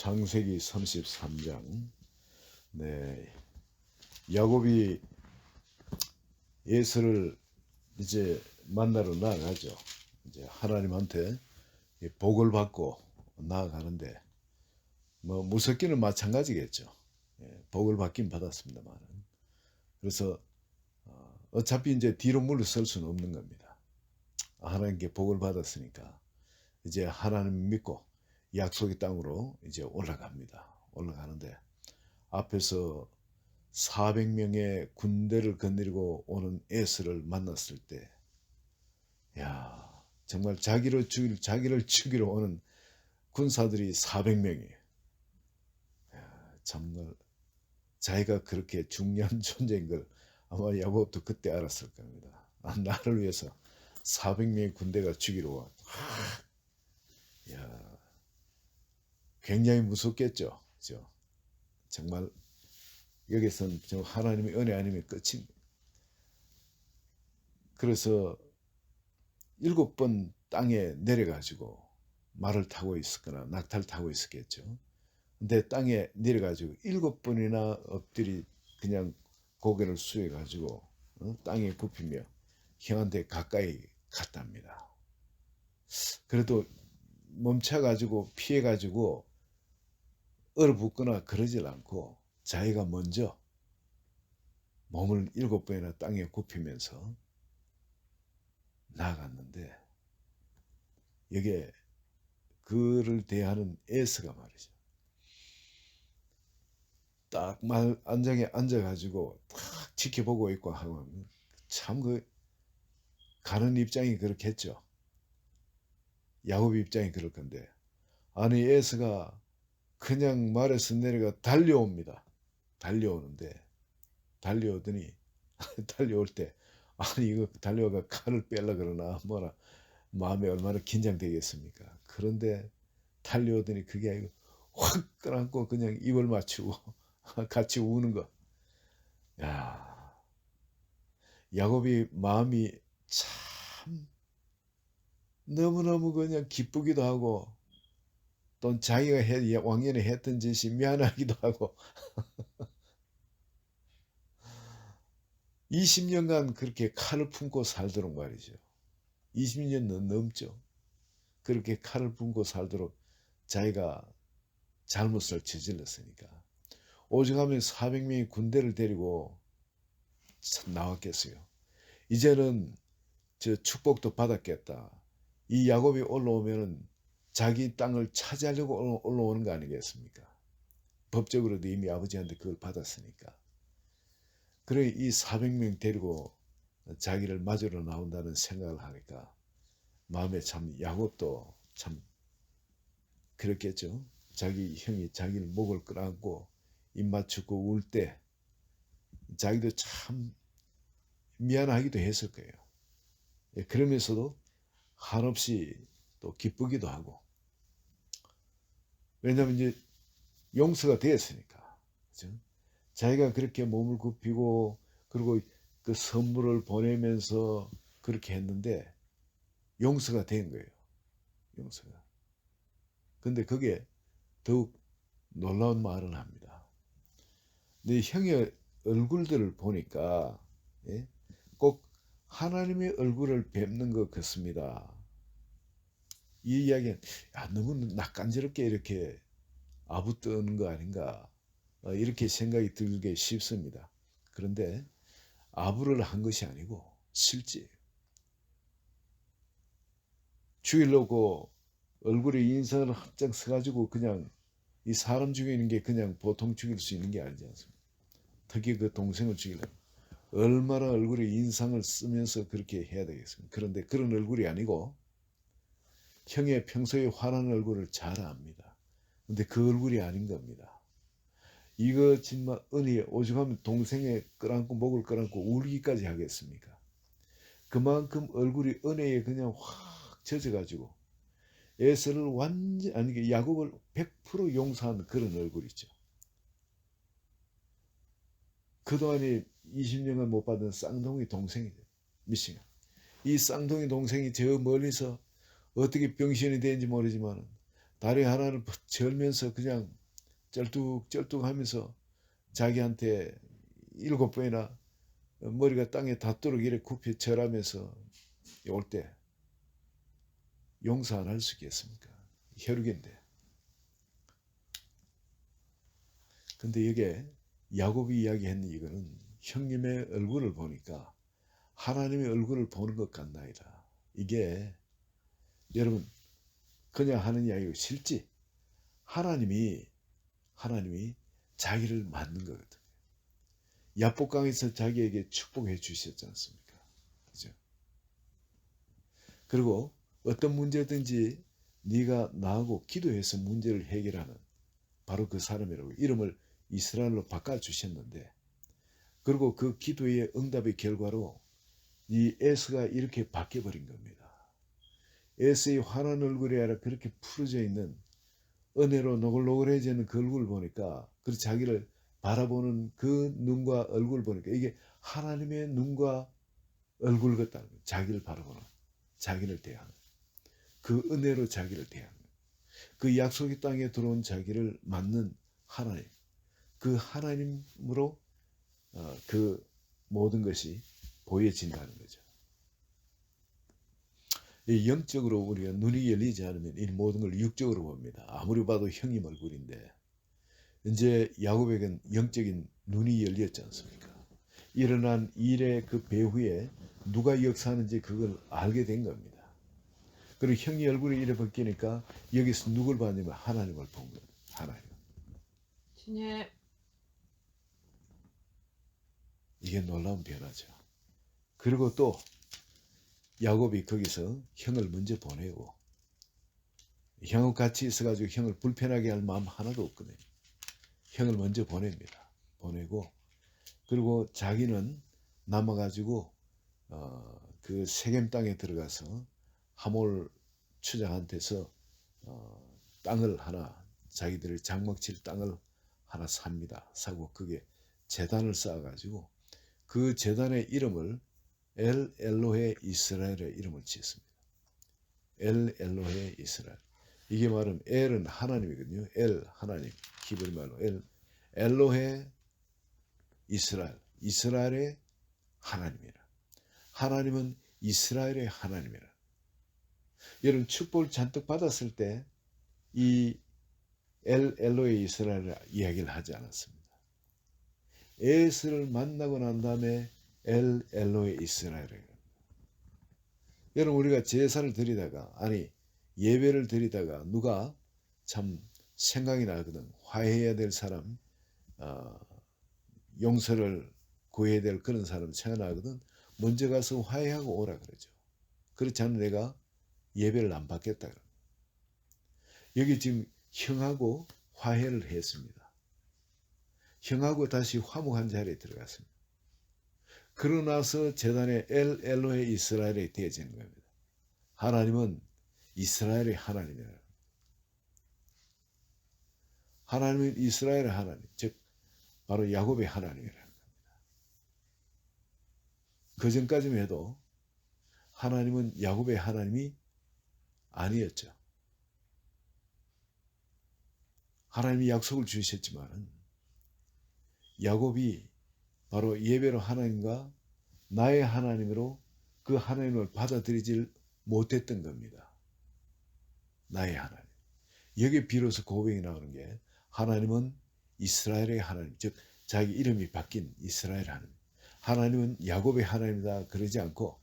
창세기 33장. 네, 야곱이 에서를 이제 만나러 나아가죠. 이제 하나님한테 복을 받고 나아가는데 뭐 무섭기는 마찬가지겠죠. 복을 받긴 받았습니다만, 그래서 어차피 이제 뒤로 물러설 수는 없는 겁니다. 하나님께 복을 받았으니까 이제 하나님 믿고 약속의 땅으로 이제 올라가는데 앞에서 400명의 군대를 거느리고 오는 에서를 만났을 때, 야, 정말 자기를 죽이러 오는 군사들이 400명이에요. 정말 자기가 그렇게 중요한 존재인 걸 아마 야곱도 그때 알았을 겁니다. 나를 위해서 400명의 군대가 죽이러 와. 야, 굉장히 무섭겠죠. 그죠? 정말 여기서는 하나님의 은혜 아니면 끝입니다. 그래서 7번 땅에 내려가지고 말을 타고 있었거나 낙타를 타고 있었겠죠. 근데 땅에 내려가지고 7번이나 엎드리 그냥 고개를 숙여가지고 땅에 굽히며 형한테 가까이 갔답니다. 그래도 멈춰가지고 피해가지고 얼어붙거나 그러질 않고 자기가 먼저 몸을 7번이나 땅에 굽히면서 나아갔는데, 여기에 그를 대하는 에서가 말이죠. 딱 안장에 앉아가지고 딱 지켜보고 있고 하면 참 가는 입장이 그렇겠죠. 야곱 입장이 그럴 건데, 아니 에서가 그냥 말에서 내려가 달려옵니다. 달려오더니 달려올 때, 아니 이거 달려가 칼을 빼려 그러나 뭐라 마음에 얼마나 긴장되겠습니까. 그런데 달려오더니 그게 아니고 확 끌어안고 그냥 입을 맞추고 같이 우는 거. 야, 야곱이 마음이 참 너무너무 그냥 기쁘기도 하고, 또 자기가 왕년에 했던 짓이 미안하기도 하고 20년간 그렇게 칼을 품고 살도록 말이죠. 20년 넘죠. 그렇게 칼을 품고 살도록 자기가 잘못을 저질렀으니까 오죽하면 400명의 군대를 데리고 나왔겠어요. 이제는 저 축복도 받았겠다. 이 야곱이 올라오면은 자기 땅을 차지하려고 올라오는 거 아니겠습니까? 법적으로도 이미 아버지한테 그걸 받았으니까. 그래 이 400명 데리고 자기를 맞으러 나온다는 생각을 하니까 마음에 참, 야곱도 참 그렇겠죠. 자기 형이 자기를 목을 끌어안고 입 맞추고 울 때 자기도 참 미안하기도 했을 거예요. 그러면서도 한없이 또 기쁘기도 하고, 왜냐하면 이제 용서가 되었으니까. 그렇죠? 자기가 그렇게 몸을 굽히고 그리고 그 선물을 보내면서 그렇게 했는데 용서가 된 거예요. 용서가. 근데 그게 더욱 놀라운 말을 합니다. 내 형의 얼굴들을 보니까 꼭 하나님의 얼굴을 뵙는 것 같습니다. 이 이야기는 너무 낯간지럽게 이렇게 아부뜨는 거 아닌가, 이렇게 생각이 들게 쉽습니다. 그런데 아부를 한 것이 아니고 실제 죽이려고 얼굴에 인상을 합장 써가지고 그냥 이 사람 죽이는 게 그냥 보통 죽일 수 있는 게 아니지 않습니까? 특히 그 동생을 죽이려면 얼마나 얼굴에 인상을 쓰면서 그렇게 해야 되겠습니까? 그런데 그런 얼굴이 아니고 형의 평소에 화난 얼굴을 잘 압니다. 근데 그 얼굴이 아닌 겁니다. 이거 정말 은혜에 오죽하면 동생의 끌어안고 목을 끌어안고 울기까지 하겠습니까? 그만큼 얼굴이 은혜에 그냥 확 젖어가지고 에서를 완전 아니 야곱을 100% 용서한 그런 얼굴이죠. 그동안에 20년간 못 받은 쌍둥이 동생이죠. 미싱아. 이 쌍둥이 동생이 저 멀리서 어떻게 병신이 되는지 모르지만 다리 하나를 절면서 그냥 쩔뚝쩔뚝 하면서 자기한테 7번이나 머리가 땅에 닿도록 이렇게 굽혀 절하면서 올 때 용서 안 할 수 있겠습니까? 혈육인데. 근데 이게 야곱이 이야기했는 이거는 형님의 얼굴을 보니까 하나님의 얼굴을 보는 것 같나이다. 이게 여러분 그냥 하는 이야기고 실제 하나님이 자기를 맞는 거거든요. 야복강에서 자기에게 축복해 주셨지 않습니까? 그죠? 그리고 어떤 문제든지 네가 나하고 기도해서 문제를 해결하는 바로 그 사람이라고 이름을 이스라엘로 바꿔주셨는데, 그리고 그 기도의 응답의 결과로 이 에스가 이렇게 바뀌어버린 겁니다. 에스의 환한 얼굴이 아니라 그렇게 푸르져 있는 은혜로 노글노글해지는 그 얼굴을 보니까, 그 자기를 바라보는 그 눈과 얼굴을 보니까 이게 하나님의 눈과 얼굴 같다는 거예요. 자기를 바라보는, 자기를 대하는, 그 은혜로 자기를 대하는, 그 약속의 땅에 들어온 자기를 맞는 하나님, 그 하나님으로 그 모든 것이 보여진다는 거죠. 영적으로 우리가 눈이 열리지 않으면 이 모든 걸 육적으로 봅니다. 아무리 봐도 형님 얼굴인데, 이제 야곱에겐 영적인 눈이 열렸지 않습니까? 일어난 일의 그 배후에 누가 역사하는지 그걸 알게 된 겁니다. 그리고 형이 얼굴이 이래 바뀌니까 여기서 누굴 봤냐면 하나님을 본 거예요. 하나님. 주님. 이게 놀라운 변화죠. 그리고 또 야곱이 거기서 형을 먼저 보내고, 형하고 같이 있어가지고 형을 불편하게 할 마음 하나도 없거든요. 형을 먼저 보냅니다. 보내고, 그리고 자기는 남아가지고 그 세겜 땅에 들어가서 하몰 추장한테서 땅을 하나, 자기들의 장막칠 땅을 하나 삽니다. 사고 그게 제단을 쌓아가지고 그 제단의 이름을 엘 엘로헤 이스라엘의 이름을 지었습니다. 엘 엘로헤 이스라엘. 이게 말하면 엘은 하나님이거든요. 엘 하나님, 히브리 말로 엘 엘로헤 이스라엘, 이스라엘의 하나님이라. 하나님은 이스라엘의 하나님이라. 여러분 축복을 잔뜩 받았을 때 이 엘로헤 이스라엘 이야기를 하지 않았습니다. 에스를 만나고 난 다음에 엘로헤 이스라엘이에요. 여러분 우리가 제사를 드리다가, 아니 예배를 드리다가 누가 참 생각이 나거든. 화해해야 될 사람, 용서를 구해야 될 그런 사람 생각나거든. 먼저 가서 화해하고 오라 그러죠. 그렇지 않으면 내가 예배를 안 받겠다. 여기 지금 형하고 화해를 했습니다. 형하고 다시 화목한 자리에 들어갔습니다. 그러나서 제단에 엘로헤 이스라엘이 되어지는 겁니다. 하나님은 이스라엘의 하나님이라. 하나님은 이스라엘의 하나님, 즉 바로 야곱의 하나님이라는 겁니다. 그 전까지만 해도 하나님은 야곱의 하나님이 아니었죠. 하나님이 약속을 주셨지만 야곱이 바로 예배로 하나님과 나의 하나님으로 그 하나님을 받아들이질 못했던 겁니다. 나의 하나님. 여기 비로소 고백이 나오는 게 하나님은 이스라엘의 하나님, 즉 자기 이름이 바뀐 이스라엘 하나님. 하나님은 야곱의 하나님이다 그러지 않고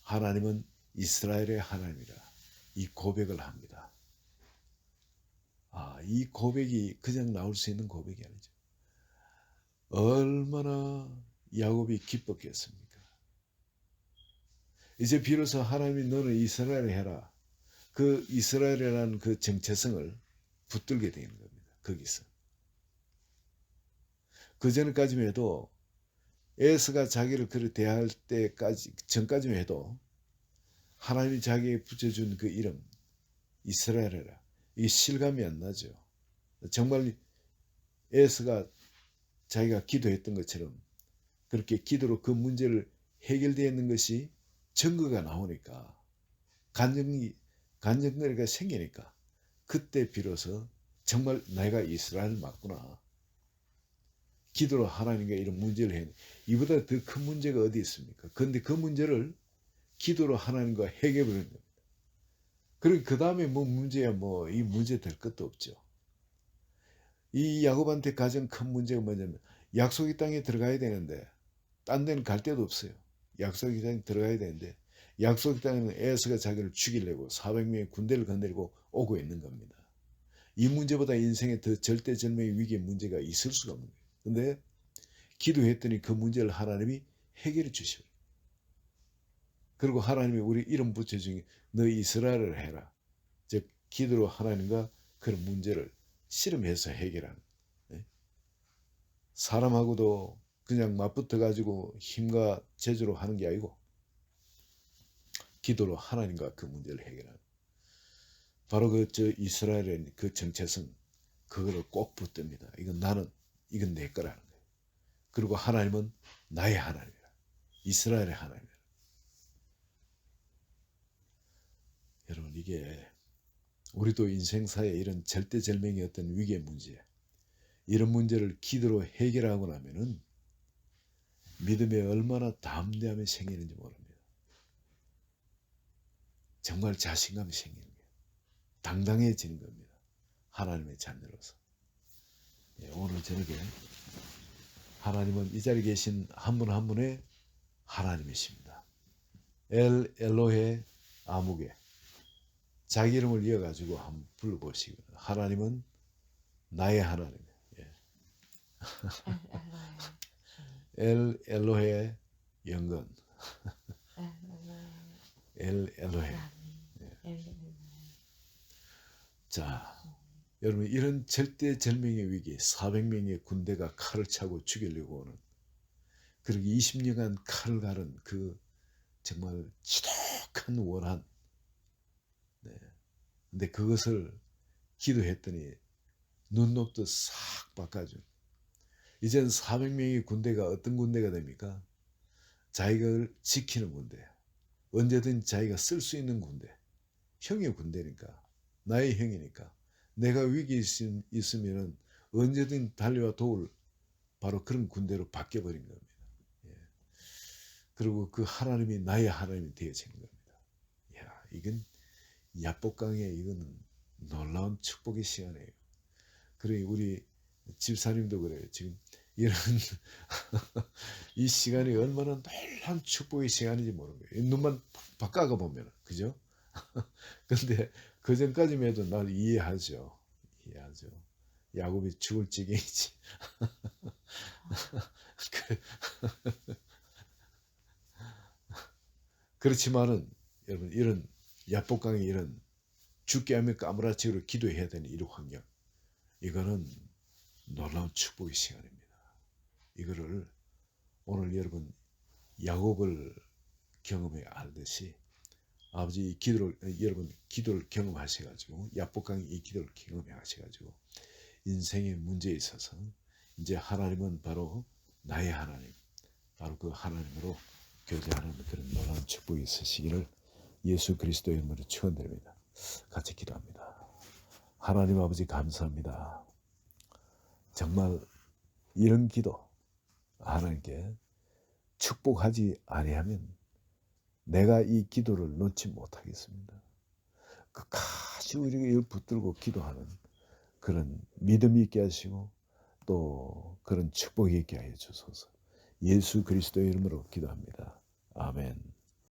하나님은 이스라엘의 하나님이다. 이 고백을 합니다. 이 고백이 그냥 나올 수 있는 고백이 아니죠. 얼마나 야곱이 기뻤겠습니까? 이제 비로소 하나님이 너는 이스라엘을 해라. 그 이스라엘이라는 그 정체성을 붙들게 되는 겁니다. 거기서. 그 전까지만 해도 에스가 자기를 그렇게 대할 때까지 전까지만 해도 하나님이 자기에게 붙여준 그 이름 이스라엘이라 이게 실감이 안 나죠. 정말 에스가 자기가 기도했던 것처럼 그렇게 기도로 그 문제를 해결되어 있는 것이 증거가 나오니까 간증거리가 생기니까 그때 비로소 정말 내가 이스라엘 맞구나. 기도로 하나님과 이런 문제를 해야 돼. 이보다 더 큰 문제가 어디 있습니까? 그런데 그 문제를 기도로 하나님과 해결해 버리는 겁니다. 그리고 그 다음에 뭐 문제야 뭐 이 문제 될 것도 없죠. 이 야곱한테 가장 큰 문제가 뭐냐면 약속의 땅에 들어가야 되는데 딴 데는 갈 데도 없어요. 약속의 땅에 들어가야 되는데 약속의 땅에는 에서가 자기를 죽이려고 400명의 군대를 건드리고 오고 있는 겁니다. 이 문제보다 인생에 더 절대절명의 위기의 문제가 있을 수가 없는 거예요. 근데 기도했더니 그 문제를 하나님이 해결해 주시고 그리고 하나님이 우리 이름 붙여주니 너 이스라엘을 해라. 즉 기도로 하나님과 그런 문제를 씨름해서 해결하는 네? 사람하고도 그냥 맞붙어 가지고 힘과 제주로 하는 게 아니고 기도로 하나님과 그 문제를 해결하는 바로 그 저 이스라엘의 그 정체성 그거를 꼭 붙듭니다. 이건 내 거라는 거예요. 그리고 하나님은 나의 하나님이라. 이스라엘의 하나님이라. 여러분 이게 우리도 인생사에 이런 절대절명의 어떤 위기의 문제 이런 문제를 기도로 해결하고 나면은 믿음에 얼마나 담대함이 생기는지 모릅니다. 정말 자신감이 생기는 거예요. 당당해지는 겁니다. 하나님의 자녀로서. 오늘 저녁에 하나님은 이 자리에 계신 한 분 한 분의 하나님이십니다. 엘로헤 아무게 자기 이름을 이어가지고 한번 불러보시고 하나님은 나의 하나님 엘로헤 영건 엘로헤 자 여러분 이런 절대절명의 위기 400명의 군대가 칼을 차고 죽이려고 오는 그리고 20년간 칼을 가른 그 정말 지독한 원한 근데 그것을 기도했더니 눈 녹듯 싹 바꿔줘. 이젠 400명의 군대가 어떤 군대가 됩니까? 자기가 지키는 군대. 언제든 자기가 쓸 수 있는 군대. 형의 군대니까. 나의 형이니까. 내가 위기에 있으면 언제든 달려와 도울 바로 그런 군대로 바뀌어버린 겁니다. 그리고 그 하나님이 나의 하나님이 되어진 겁니다. 이야, 이건 야복강의 이거는 놀라운 축복의 시간이에요. 그래 우리 집사님도 그래요. 지금 이런 이 시간이 얼마나 놀라운 축복의 시간인지 모르는 거예요. 눈만 바꿔가 보면 그죠? 근데 그 전까지만 해도 날 이해하죠. 야곱이 죽을 지경이지. 그렇지만은 여러분 이런 야복강의 이런 죽게 하면 까무라치기로 기도해야 되는 이런 환경 이거는 놀라운 축복의 시간입니다. 이거를 오늘 여러분 야곱을 경험해 알듯이 아버지 이 기도를 여러분 기도를 경험하셔가지고 야복강의 이 기도를 경험해 하셔가지고 인생의 문제에 있어서 이제 하나님은 바로 나의 하나님 바로 그 하나님으로 교제하는 그런 놀라운 축복이 있으시기를 예수 그리스도의 이름으로 축원드립니다. 같이 기도합니다. 하나님 아버지 감사합니다. 정말 이런 기도 하나님께 축복하지 아니하면 내가 이 기도를 놓지 못하겠습니다. 끝까지 우리가 붙들고 기도하는 그런 믿음이 있게 하시고 또 그런 축복이 있게 하여 주소서. 예수 그리스도의 이름으로 기도합니다. 아멘.